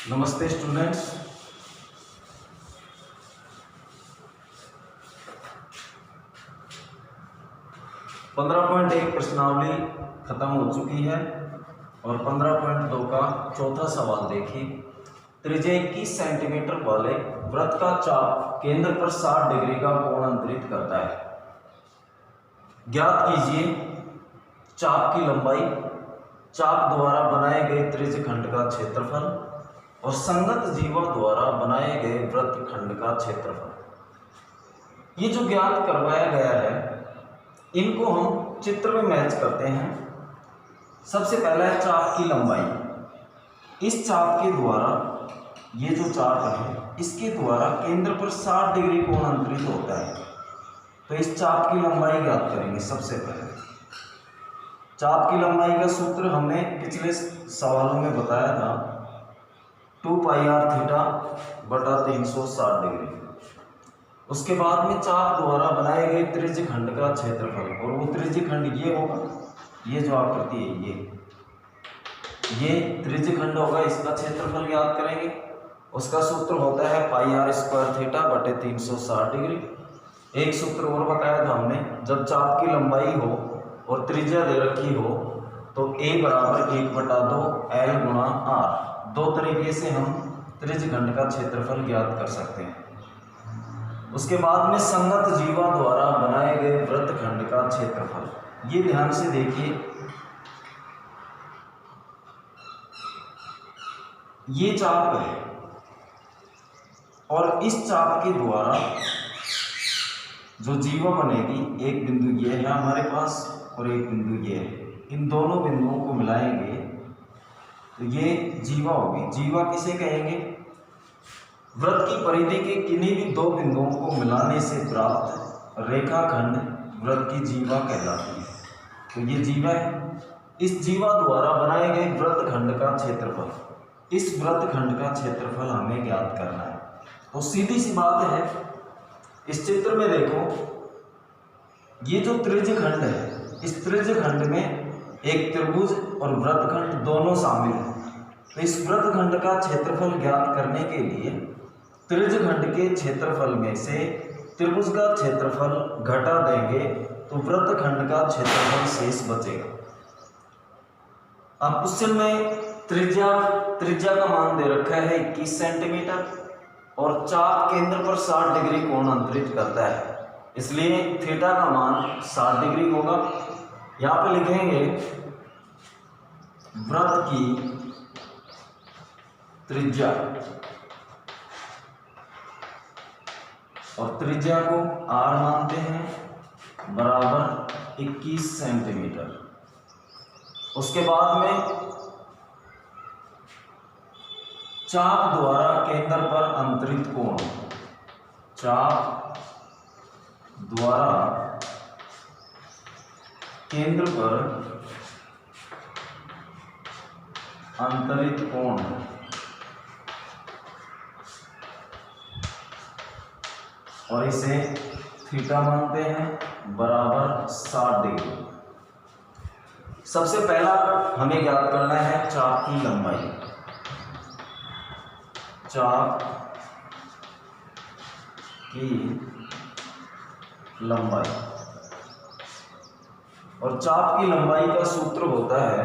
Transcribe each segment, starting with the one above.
नमस्ते स्टूडेंट्स। पंद्रह पॉइंट एक प्रश्नावली खत्म हो चुकी है और 15.2 का चौथा सवाल देखिए। त्रिज्या 21 सेंटीमीटर वाले वृत्त का चाप केंद्र पर 60 डिग्री का कोण अंतरित करता है। ज्ञात कीजिए चाप की लंबाई, चाप द्वारा बनाए गए त्रिज्य खंड का क्षेत्रफल और संगत जीवा द्वारा बनाए गए वृत्त खंड का क्षेत्रफल। ये जो ज्ञात करवाया गया है इनको हम चित्र में मैच करते हैं। सबसे पहला है चाप की लंबाई। इस चाप के द्वारा, ये जो चाप है इसके द्वारा केंद्र पर 60 डिग्री कोण अंतरित होता है, तो इस चाप की लंबाई ज्ञात करेंगे। सबसे पहले चाप की लंबाई का सूत्र हमने पिछले सवालों में बताया था, 2πr थीटा बटा 360 डिग्री। उसके बाद में चाप द्वारा बनाए गए त्रिज्य खंड का क्षेत्रफल, और वो त्रिज्य खंड ये होगा, ये जो आकृति है ये त्रिज्य खंड होगा, इसका क्षेत्रफल ज्ञात करेंगे। उसका सूत्र होता है πr² थीटा बटे 360 डिग्री। एक सूत्र और बताया था हमने, जब चाप की लंबाई हो और त्रिज्या दे रखी हो तो a बराबर 1/2 L गुणा r। दो तरीके से हम त्रिज्य खंड का क्षेत्रफल ज्ञात कर सकते हैं। उसके बाद में संगत जीवा द्वारा बनाए गए वृत्त खंड का क्षेत्रफल, ये ध्यान से देखिए। ये चाप है और इस चाप के द्वारा जो जीवा बनेगी, एक बिंदु ये है हमारे पास और एक बिंदु ये है। इन दोनों बिंदुओं को मिलाएंगे तो ये जीवा होगी। जीवा किसे कहेंगे? वृत्त की परिधि के किन्हीं भी दो बिंदुओं को मिलाने से प्राप्त रेखाखंड वृत्त की जीवा कहलाती है। तो ये जीवा है। इस जीवा द्वारा बनाए गए वृत्त खंड का क्षेत्रफल, इस वृत्त खंड का क्षेत्रफल हमें ज्ञात करना है। तो सीधी सी बात है, इस चित्र में देखो, ये जो त्रिज्य खंड है, इस त्रिज्य खंड में एक त्रिभुज और वृत्तखंड दोनों शामिल हैं। तो इस वृत्तखंड का क्षेत्रफल ज्ञात करने के लिए त्रिज्य खंड के क्षेत्रफल में से त्रिभुज का क्षेत्रफल घटा देंगे तो वृत्तखंड का क्षेत्रफल शेष बचेगा। अब क्वेश्चन में त्रिज्या का मान दे रखा है 21 सेंटीमीटर और चाप केंद्र पर 60 डिग्री कोण अंतरित करता है, इसलिए थीटा का मान 60 डिग्री होगा। यहाँ पे लिखेंगे वृत्त की त्रिज्या, और त्रिज्या को r मानते हैं, बराबर 21 सेंटीमीटर। उसके बाद में चाप द्वारा केंद्र पर अंतरित कोण, चाप द्वारा केंद्र पर अंतरित कोण, और इसे थीटा मानते हैं, बराबर 60 डिग्री। सबसे पहला हमें ज्ञात करना है चाप की लंबाई। चाप की लंबाई, और चाप की लंबाई का सूत्र होता है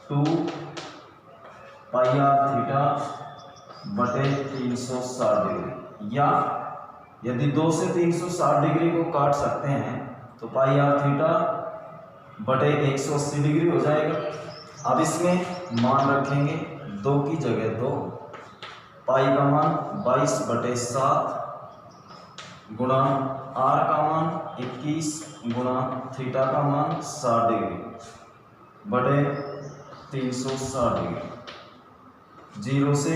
2πr थीटा बटे 360 डिग्री, या यदि 2 से 360 डिग्री को काट सकते हैं तो πr थीटा बटे 180 डिग्री हो जाएगा। अब इसमें मान रखेंगे, 2 की जगह 2, पाई का मान 22/7 गुणा r का मान 21 गुणा थीटा का मान 60 डिग्री बटे 360 डिग्री। 0 से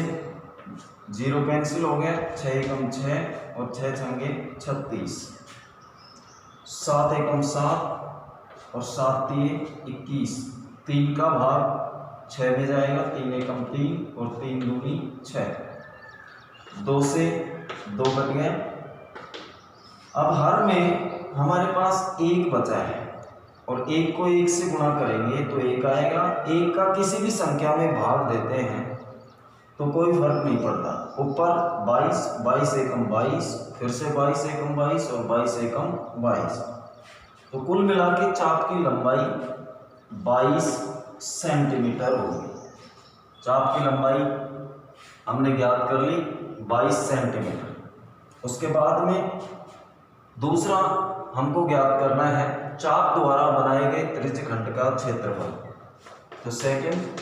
0 कैंसिल हो गया, 6 एकम 6 और 6 छंगे 36, 7 एकम 7 और 7 तिये 21। 3 का भाग 6 में जाएगा, 3 एकम 3 और 3 दूनी 6। 2 से 2 कट गए। अब हर में हमारे पास 1 बचा है और 1 को 1 से गुणा करेंगे तो 1 आएगा। 1 का किसी भी संख्या में भाग देते हैं तो कोई फर्क नहीं पड़ता। ऊपर 22, 22 एकम 22, फिर से 22 एकम 22 और 22 एकम 22, तो कुल मिला के चाप की लंबाई 22 सेंटीमीटर होगी। चाप की लंबाई हमने ज्ञात कर ली 22 सेंटीमीटर। उसके बाद में दूसरा हमको ज्ञात करना है चाप द्वारा बनाए गए त्रिज्यखंड का क्षेत्रफल। तो सेकंड,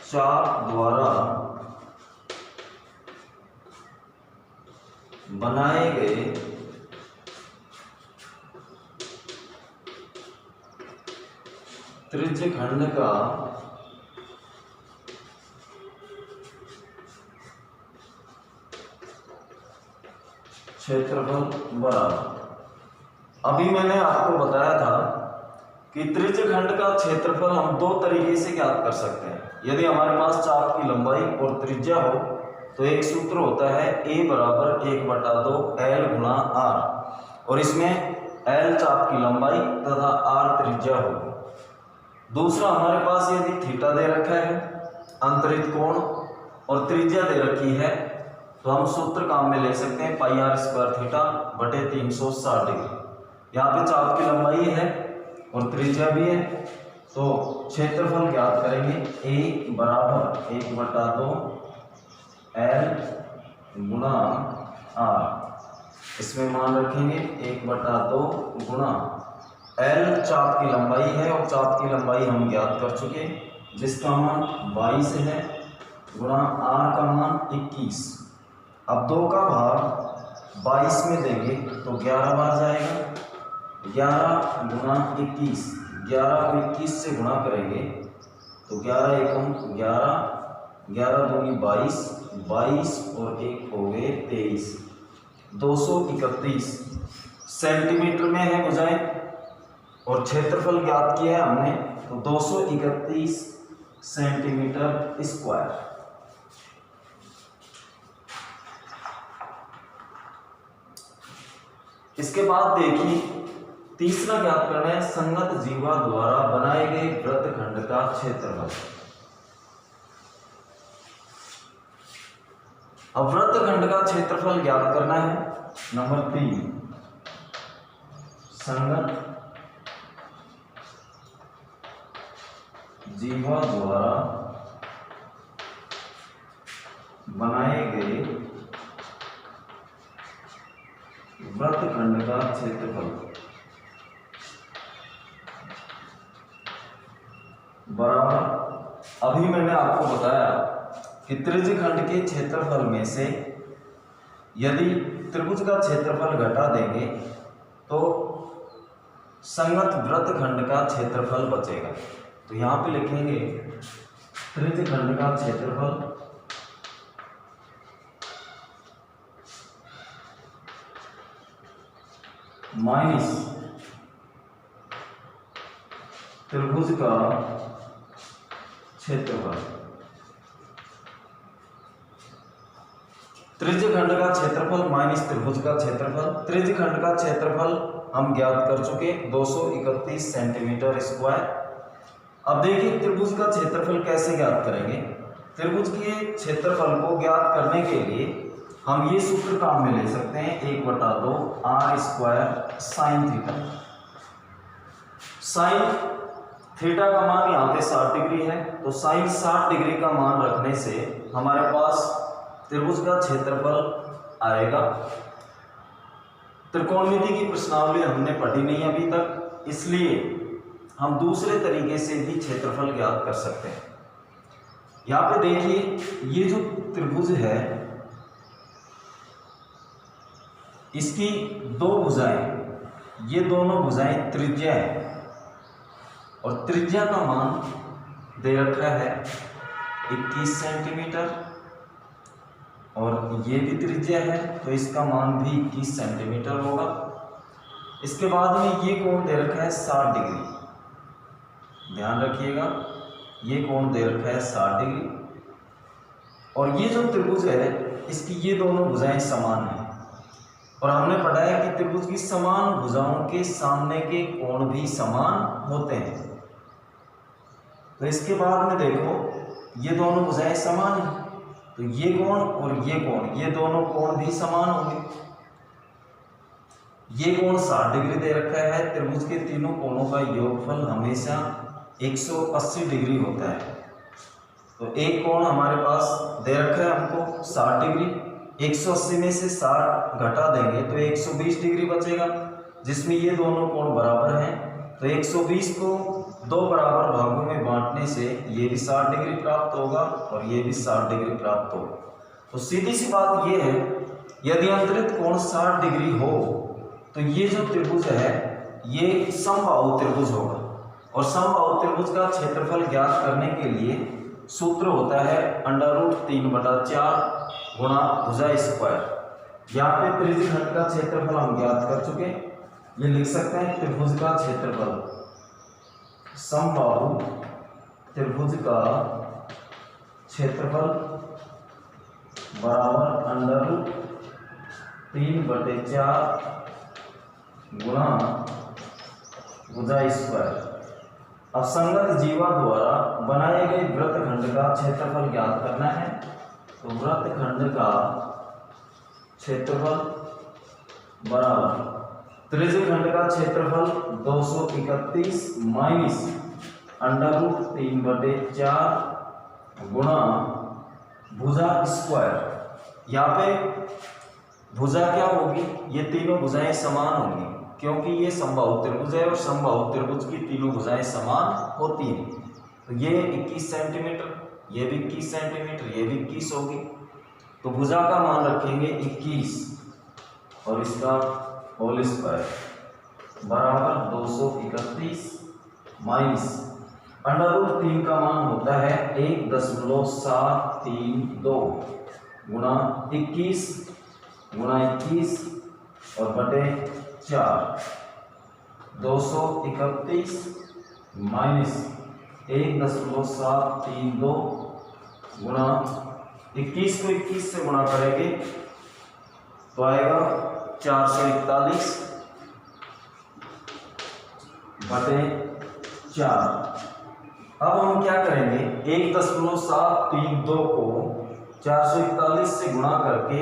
चाप द्वारा बनाए गए त्रिज्यखंड का क्षेत्रफल बराबर। अभी मैंने आपको बताया था कि त्रिज्यखंड का क्षेत्रफल हम दो तरीके से ज्ञात कर सकते हैं। यदि हमारे पास चाप की लंबाई और त्रिज्या हो तो एक सूत्र होता है A बराबर 1/2 L गुणा R, और इसमें L चाप की लंबाई तथा R त्रिज्या होगी। दूसरा, हमारे पास यदि थीटा दे रखा है, अंतरित कोण और त्रिज्या दे रखी है, तो हम सूत्र काम में ले सकते हैं πr² थीटा बटे 360 डिग्री। यहाँ पे चाप की लंबाई है और त्रिज्या भी है, तो क्षेत्रफल ज्ञात करेंगे A बराबर 1/2 L गुणा R। इसमें मान रखेंगे 1/2 गुणा L चाप की लंबाई है और चाप की लंबाई हम ज्ञात कर चुके, जिसका मान 22 है, गुणा R का मान 21। अब 2 का भाग 22 में देंगे तो 11 बार जाएगा। 11 गुणा 21, 11 को 21 से गुणा करेंगे तो 11 एकम 11, 11 दूनी 22, 22 और 1 हो गए 23, 231 सेंटीमीटर में है भुजाएं, और क्षेत्रफल ज्ञात किया है हमने, तो 231 सेंटीमीटर स्क्वायर। इसके बाद देखिए तीसरा ज्ञात करना है संगत जीवा द्वारा बनाए गए वृत्तखंड का क्षेत्रफल। अब वृत्तखंड का क्षेत्रफल ज्ञात करना है। नंबर 3, संगत जीवा द्वारा बनाए गए वृत्तखंड का क्षेत्रफल बराबर। अभी मैंने आपको बताया कि त्रिज्यखंड के क्षेत्रफल में से यदि त्रिभुज का क्षेत्रफल घटा देंगे तो संगत वृत्तखंड का क्षेत्रफल बचेगा। तो यहाँ पे लिखेंगे त्रिज्यखंड का क्षेत्रफल माइनस त्रिभुज का क्षेत्रफल। त्रिज्यखंड का क्षेत्रफल माइनस त्रिभुज का क्षेत्रफल। त्रिज्यखंड का क्षेत्रफल हम ज्ञात कर चुके 231 सेंटीमीटर स्क्वायर। अब देखिए त्रिभुज का क्षेत्रफल कैसे ज्ञात करेंगे। त्रिभुज के क्षेत्रफल को ज्ञात करने के लिए हम ये सूत्र काम में ले सकते हैं 1/2 R² sine theta. Sine theta का मान यहाँ पे 60 डिग्री है, तो साइन 60 डिग्री का मान रखने से हमारे पास त्रिभुज का क्षेत्रफल आएगा। त्रिकोणमिति की प्रश्नावली हमने पढ़ी नहीं अभी तक, इसलिए हम दूसरे तरीके से भी क्षेत्रफल ज्ञात कर सकते हैं। यहाँ पे देखिए ये जो त्रिभुज है इसकी दो भुजाएं, ये दोनों भुजाएं त्रिज्या है, और त्रिज्या का मान दे रखा है 21 सेंटीमीटर, और ये भी त्रिज्या है तो इसका मान भी 21 सेंटीमीटर होगा। इसके बाद में ये कोण दे रखा है 60 डिग्री, ध्यान रखिएगा ये कोण दे रखा है 60 डिग्री, और ये जो त्रिभुज है इसकी ये दोनों भुजाएं समान हैं, और हमने पढ़ा है कि त्रिभुज की समान भुजाओं के सामने के कोण भी समान होते हैं। तो इसके बाद में देखो ये दोनों भुजाएं समान हैं, तो ये कोण और ये दोनों कोण भी समान होंगे। ये कोण 60 डिग्री दे रखा है। त्रिभुज के तीनों कोणों का योगफल हमेशा 180 डिग्री होता है। तो एक कोण हमारे पास दे रखा है हमको 60 डिग्री, 180 में से 60 घटा देंगे तो 120 डिग्री बचेगा, जिसमें ये दोनों कोण बराबर हैं। तो 120 को दो बराबर भागों में बांटने से ये भी 60 डिग्री प्राप्त होगा और ये भी 60 डिग्री प्राप्त होगा। तो सीधी सी बात ये है, यदि अंतरित कोण 60 डिग्री हो तो ये जो त्रिभुज है ये समबाहु त्रिभुज होगा। और समबाहु त्रिभुज का क्षेत्रफल ज्ञात करने के लिए सूत्र होता है √3/4 गुणा भुजा स्क्वायर। यहाँ पे त्रिभुज का क्षेत्रफल हम ज्ञात कर चुके, ये लिख सकते हैं त्रिभुज का क्षेत्रफल, समबाहु त्रिभुज का क्षेत्रफल बराबर √3/4 गुणा भुजा स्क्वायर। अब संगत जीवा द्वारा बनाए गए वृत्तखंड का क्षेत्रफल ज्ञात करना है। तो वृत्तखंड का क्षेत्रफल बराबर त्रिज्यखंड का क्षेत्रफल 231 माइनस √3/4 गुणा भुजा स्क्वायर। यहाँ पे भुजा क्या होगी, ये तीनों भुजाएं समान होंगी क्योंकि ये समबाहु त्रिभुज है और समबाहु त्रिभुज की तीनों भुजाएं समान होती हैं। तो ये 21 सेंटीमीटर, ये भी 21 सेंटीमीटर, ये भी 21 होगी। तो भुजा का मान रखेंगे 21 और इसका होल स्क्वायर बराबर 231 माइनस √3 का मान होता है 1.732 गुणा 21 और बटे 4, 231 माइनस 1.732 गुणा 21 को 21 से गुणा करेंगे तो आएगा 441 बटे 4। अब हम क्या करेंगे, 1.732 को 441 से गुणा करके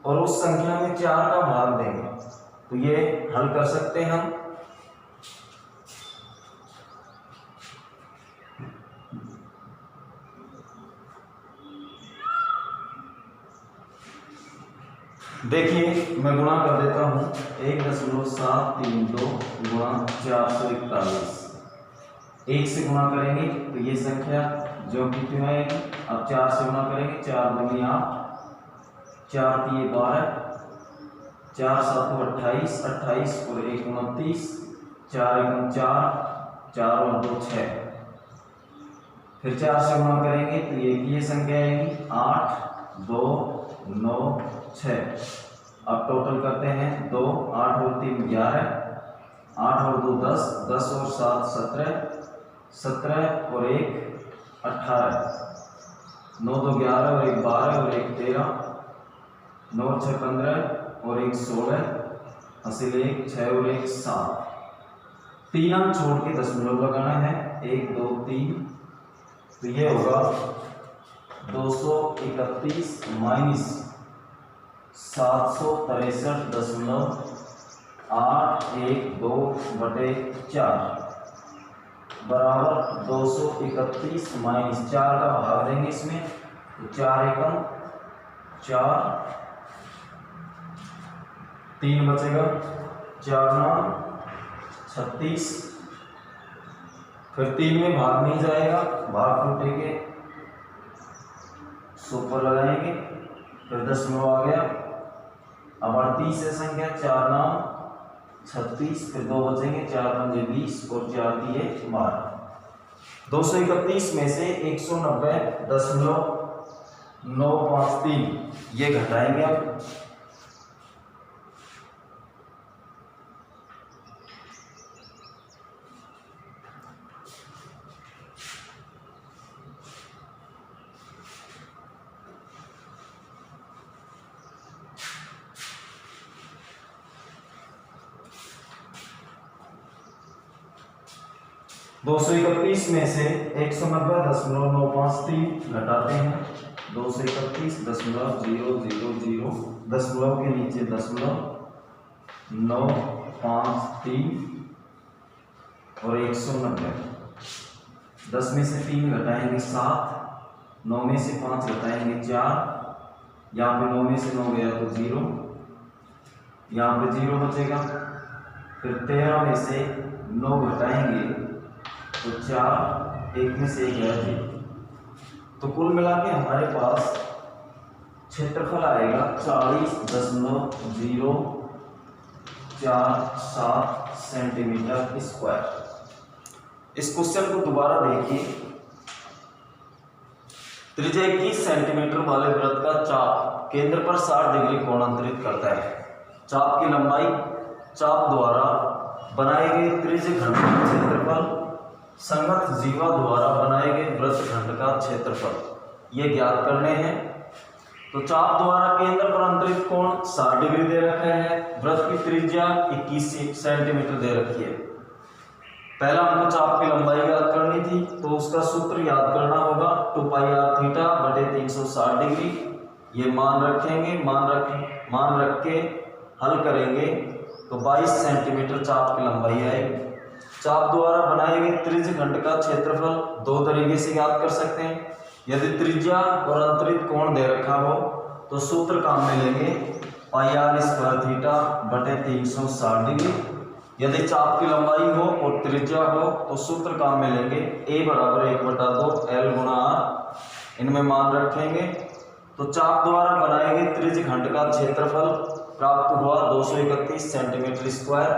और उस संख्या में 4 का भाग देंगे तो ये हल कर सकते हैं हम। देखिए मैं गुणा कर देता हूं, 1.732 गुणा 441, 1 से गुणा करेंगे तो ये संख्या जो कि क्यों आएगी, अब 4 से गुणा करेंगे, 4 दूनी 8, 4 3 12, 4 7 28, 28 और 1 29, 4 1 4, 4 और 2 6। फिर 4 से गुणा करेंगे तो ये संख्या आएगी 8 2 9 6। अब टोटल करते हैं 2, 8 और 3 11, 8 और 2 10, 10 और 7 17, 17 और 1 18, 9 2 11 और 1 12 और 1 13, 9 और 6 15 और 1 16, हासिल 1 6 और 1 7। 3 अंक छोड़ के दशमलव लगाना है, 1 2 3, तो ये होगा 231 माइनस 763.812 बटे 4 बराबर 231 माइनस 4 का भाग देंगे इसमें तो 4 एकम 4, 3 बचेगा, 4 9 36, फिर 3 में भाग नहीं जाएगा, भाग टूटेंगे, सुपर लगाएंगे, फिर दशमलव आ गया। अब 38 है संख्या, 4 9 36, फिर 2 बचेंगे, 4 5 20 और 4 3 12। 231 में से 190.953 ये घटाएंगे अब। 231 में से 190.953 घटाते हैं। 231.000 दशमलव के नीचे दशमलव 953 और 190। 10 में से 3 घटाएंगे 7, 9 में से 5 घटाएंगे 4, यहाँ पे 9 में से 9 गया तो 0, यहाँ पे 0 बचेगा। फिर 13 में से 9 घटाएंगे तो 4, 1 में से 1 गया 0। तो कुल मिला के हमारे पास क्षेत्रफल आएगा 40.047 सेंटीमीटर स्क्वायर। इस क्वेश्चन को दोबारा देखिए। त्रिज्या 21 सेंटीमीटर वाले वृत्त का चाप केंद्र पर 60 डिग्री कोणांतरित करता है। चाप की लंबाई चाप द्वारा बनाए गए त्रिज्य खंड का क्षेत्रफल संगत जीवा द्वारा बनाए गए वृत्तखंड का क्षेत्रफल ये ज्ञात करने हैं। तो चाप द्वारा केंद्र पर अंतरित कोण 60 डिग्री दे रखा है, वृत्त की त्रिज्या 21 सेंटीमीटर दे रखी है। पहला हमको चाप की लंबाई याद करनी थी, तो उसका सूत्र याद करना होगा 2πr/360 डिग्री। ये मान रखेंगे, मान रख के हल करेंगे तो 22 सेंटीमीटर चाप की लंबाई आएगी। चाप द्वारा बनाए गए त्रिज्य खंड का क्षेत्रफल दो तरीके से ज्ञात कर सकते हैं। यदि त्रिज्या और अंतरित कोण दे रखा हो तो सूत्र काम में लेंगे πr²θ/360 डिग्री। यदि चाप की लंबाई हो और त्रिज्या हो तो सूत्र काम में लेंगे a = 1/2 L × r। इनमें मान रखेंगे तो चाप द्वारा बनाए गए त्रिज्य खंड का क्षेत्रफल प्राप्त हुआ 231 सेंटीमीटर स्क्वायर।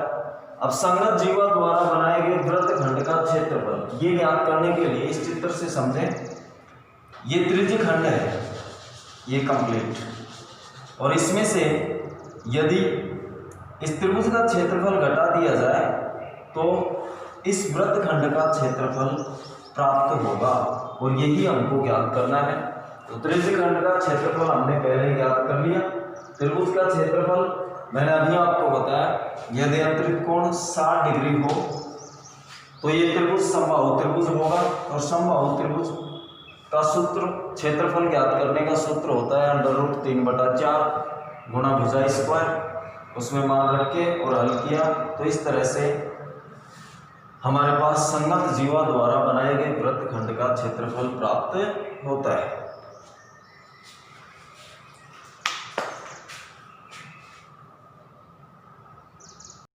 अब संगत जीवा द्वारा बनाए गए वृत्त खंड का क्षेत्रफल ये ज्ञात करने के लिए इस चित्र से समझें। ये त्रिज्य खंड है, ये कंप्लीट, और इसमें से यदि इस त्रिभुज का क्षेत्रफल घटा दिया जाए तो इस वृत्त खंड का क्षेत्रफल प्राप्त होगा, और यही हमको ज्ञात करना है। तो त्रिज्य खंड का क्षेत्रफल हमने पहले ज्ञात कर लिया। त्रिभुज का क्षेत्रफल मैंने अभी आपको बताया, यदि अंतरित कोण 60 डिग्री हो तो ये त्रिभुज समबाहु त्रिभुज होगा, और समबाहु त्रिभुज का सूत्र क्षेत्रफल ज्ञात करने का सूत्र होता है √3/4 गुणा भुजा स्क्वायर। उसमें मान रखे और हल किया तो इस तरह से हमारे पास संगत जीवा द्वारा बनाए गए वृत्तखंड का क्षेत्रफल प्राप्त होता है।